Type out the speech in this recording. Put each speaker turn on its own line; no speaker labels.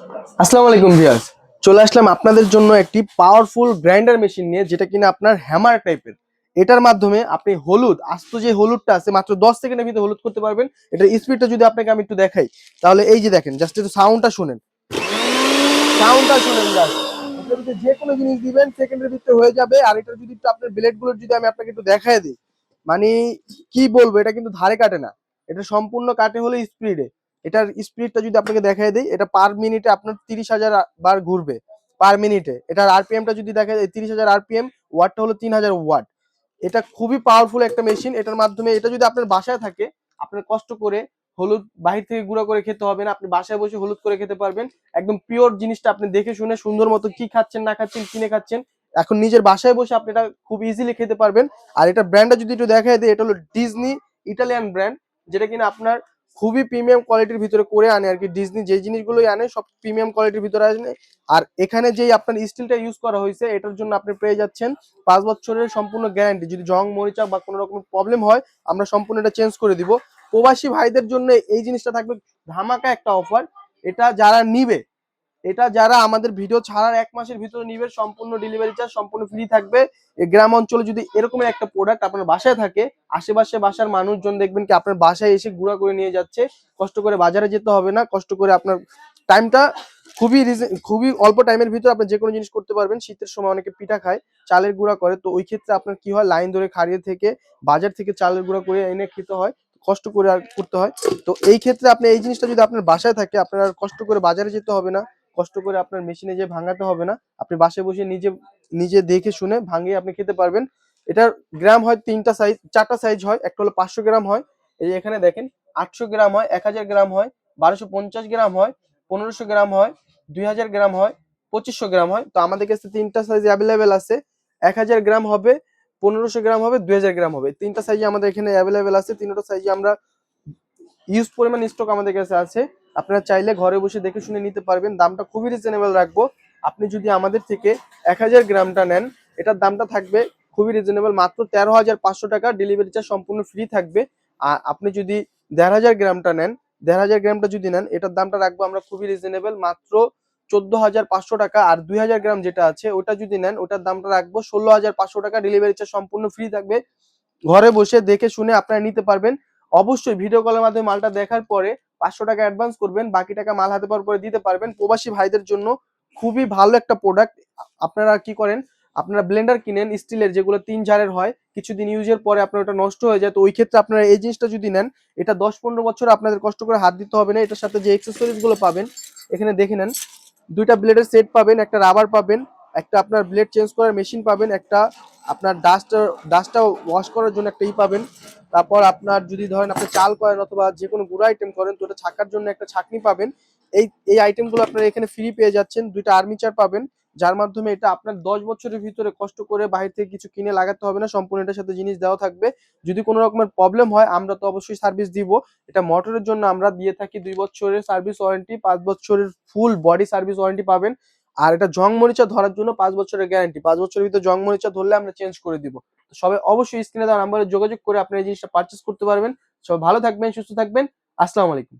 আসসালামু আলাইকুম ভিউয়ার্স, চলে আসলাম আপনাদের জন্য একটি পাওয়ারফুল গ্রাইন্ডার মেশিন নিয়ে, যেটা কিনা আপনার হ্যামার টাইপের। এটার মাধ্যমে আপনি হলুদ, আস্ত যে হলুদটা আছে মাত্র 10 সেকেন্ডের ভিতরে হলুদ করতে পারবেন। এটার স্পিডটা যদি আপনাকে আমি একটু দেখাই, তাহলে এই যে দেখেন, জাস্ট একটু সাউন্ডটা শুনেন, সাউন্ডটা শুনেন জাস্ট। এটার ভিতরে যে কোনো জিনিস দিবেন সেকেন্ডের ভিতরে হয়ে যাবে। আর এটার যদি একটু আপনার ব্লেড গুলো যদি আমি আপনাকে একটু দেখাই দিই, মানে কি বলবো, এটা কিন্তু ধারে কাটে না, এটা সম্পূর্ণ কাটে হলো স্পিডে। এটার স্পিডটা যদি আপনাকে দেখাই দিই, এটা পার মিনিটে আপনার 30,000 বার ঘুরবে পার মিনিটে। এটার আরপিএমটা যদি দেখা যায় 30,000 আরপিএম, ওয়াটটা হলো 3000 ওয়াট। এটা খুবই পাওয়ারফুল একটা মেশিন। এটার মাধ্যমে এটা যদি আপনার বাসায় থাকে, আপনার কষ্ট করে হলুদ বাহির থেকে গুঁড়া করে খেতে হবে না, আপনি বাসায় বসে হলুদ করে খেতে পারবেন। একদম পিওর জিনিসটা আপনি দেখে শুনে সুন্দর মতো কি খাচ্ছেন না খাচ্ছেন কিনে খাচ্ছেন, এখন নিজের বাসায় বসে আপনি এটা খুব ইজিলি খেতে পারবেন। আর এটা ব্র্যান্ডটা যদি একটু দেখায় দেয়, এটা হলো ডিজনি ইটালিয়ান ব্র্যান্ড, যেটা কিনা আপনার খুবই প্রিমিয়াম কোয়ালিটির ভিতরে করে আনে আর কি। ডিজনি যে জিনিসগুলোই আনে সব প্রিমিয়াম কোয়ালিটির ভিতরে আনে। আর এখানে যেই আপনার স্টিলটা ইউজ করা হয়েছে, এটার জন্য আপনি পেয়ে যাচ্ছেন 5 বছরের সম্পূর্ণ গ্যারান্টি। যদি জং মরিচা বা কোনো রকম প্রবলেম হয়, আমরা সম্পূর্ণ এটা চেঞ্জ করে দিব। প্রবাসী ভাইদের জন্য এই জিনিসটা থাকবে ধামাকা একটা অফার। এটা যারা নিবে, এটা যারা আমাদের ভিডিও ছাড়ার 1 মাসের ভিতরে নিবে, সম্পূর্ণ ডেলিভারি চার্জ সম্পূর্ণ ফ্রি থাকবে। এই গ্রাম অঞ্চলে যদি এরকমের একটা প্রোডাক্ট আপনার বাসায় থাকে, আশেপাশে বাসার মানুষজন দেখবেন কি আপনার বাসায় এসে গুঁড়া করে নিয়ে যাচ্ছে। কষ্ট করে বাজারে যেতে হবে না, কষ্ট করে আপনার টাইমটা খুবই অল্প টাইমের ভিতরে আপনি যে কোনো জিনিস করতে পারবেন। শীতের সময় অনেকে পিঠা খায়, চালের গুঁড়া করে, তো ওই ক্ষেত্রে আপনার কি হয়, লাইন ধরে খাড়িয়ে থেকে বাজার থেকে চালের গুঁড়া করে এনে খেতে হয়, কষ্ট করে আর করতে হয়। তো এই ক্ষেত্রে আপনি এই জিনিসটা যদি আপনার বাসায় থাকে, আপনার আর কষ্ট করে বাজারে যেতে হবে না, কষ্ট করে আপনার মেশিনে যে ভাঙাতে হবে না, আপনি বাসায় বসে নিজে নিজে দেখে শুনে ভাঙিয়ে আপনি খেতে পারবেন। এটার গ্রাম হয় তিনটা সাইজ, চারটা সাইজ হয়। একটা হলো 500 গ্রাম হয়, এই যে এখানে দেখেন, 800 গ্রাম হয়, 1000 গ্রাম হয়, 1250 গ্রাম হয়, 1500 গ্রাম হয়, 2000 গ্রাম হয়, 2500 গ্রাম হয়। তো আমাদের কাছে তিনটা সাইজ অ্যাভেলেবেল আছে। 1000 গ্রাম হবে, 1500 গ্রাম হবে, 2000 গ্রাম হবে। তিনটা সাইজে আমাদের এখানে অ্যাভেলেবেল আছে। তিনটা সাইজে আমরা ইউজ পরিমাণ স্টক আমাদের কাছে আছে। আপনারা চাইলে ঘরে বসে দেখে শুনে নিতে পারবেন। দামটা খুবই রিজনেবল রাখবো। আপনি যদি আমাদের থেকে 1000 গ্রামটা নেন, এটার দামটা থাকবে খুবই রিজনেবল, মাত্র 13,500 টাকা। ডেলিভারি চার্জ সম্পূর্ণ ফ্রি থাকবে। আর আপনি যদি 1500 গ্রামটা নেন, 1500 গ্রামটা যদি নেন, এটার দামটা রাখবো আমরা খুবই রিজনেবল, মাত্র 14,500 টাকা। আর 2000 গ্রাম যেটা আছে ওটা যদি নেন, ওটার দামটা রাখবো 16,500 টাকা। ডেলিভারি চার্জ সম্পূর্ণ ফ্রি থাকবে। ঘরে বসে দেখে শুনে আপনারা নিতে পারবেন। অবশ্যই ভিডিও কলের মাধ্যমে মালটা দেখার পরে 500 টাকা অ্যাডভান্স করবেন, বাকি টাকা মাল হাতে পাওয়ার পরে দিতে পারবেন। প্রবাসী ভাইদের জন্য খুবই ভালো একটা প্রোডাক্ট। আপনারা কি করেন, আপনারা ব্লেন্ডার কিনেন স্টিলের, যেগুলো 3 জারের হয়, কিছুদিন ইউজের পরে আপনার ওটা নষ্ট হয়ে যায়। তো ওই ক্ষেত্রে আপনারা এই জিনিসটা যদি নেন, এটা 10-15 বছর আপনাদের কষ্ট করে হাত দিতে হবে না। এটার সাথে যে এক্সেসরিজ গুলো পাবেন, এখানে দেখে নেন, দুইটা ব্লেডের সেট পাবেন, একটা রাবার পাবেন, একটা আপনার ব্লেড চেঞ্জ করার মেশিন পাবেন, একটা আপনার ডাস্টটা ওয়াশ করার জন্য একটা পাবেন। তারপর আপনার যদি ধরেন আপনি চাল করেন অথবা যে কোনো গুঁড়া আইটেম করেন, তো ওটা ছাকার জন্য একটা ছাঁকনি পাবেন। এই আইটেমগুলো আপনারা এখানে ফ্রি পেয়ে যাচ্ছেন। দুইটা আর্মিচার পাবেন, যার মাধ্যমে এটা আপনার 10 বছরের ভিতরে কষ্ট করে বাইরে থেকে কিছু কিনে লাগাতে হবে না, সম্পূর্ণ এটার সাথে জিনিস দেওয়া থাকবে। যদি কোনো রকমের প্রবলেম হয়, আমরা তো অবশ্যই সার্ভিস দিব। এটা মোটরের জন্য আমরা দিয়ে থাকি 2 বছরের সার্ভিস ওয়ারেন্টি, 5 বছরের ফুল বডি সার্ভিস ওয়ারেন্টি পাবেন। আর এটা জং মরিচা ধরার জন্য 5 বছরের গ্যারান্টি, 5 বছরের ভিতরে জং মরিচা ধরলে আমরা চেঞ্জ করে দিব। তো সবাই অবশ্যই স্ক্রিনে দেওয়া নাম্বারে যোগাযোগ করে আপনি এই জিনিসটা পারচেস করতে পারবেন। সবাই ভালো থাকবেন, সুস্থ থাকবেন। আসসালামু আলাইকুম।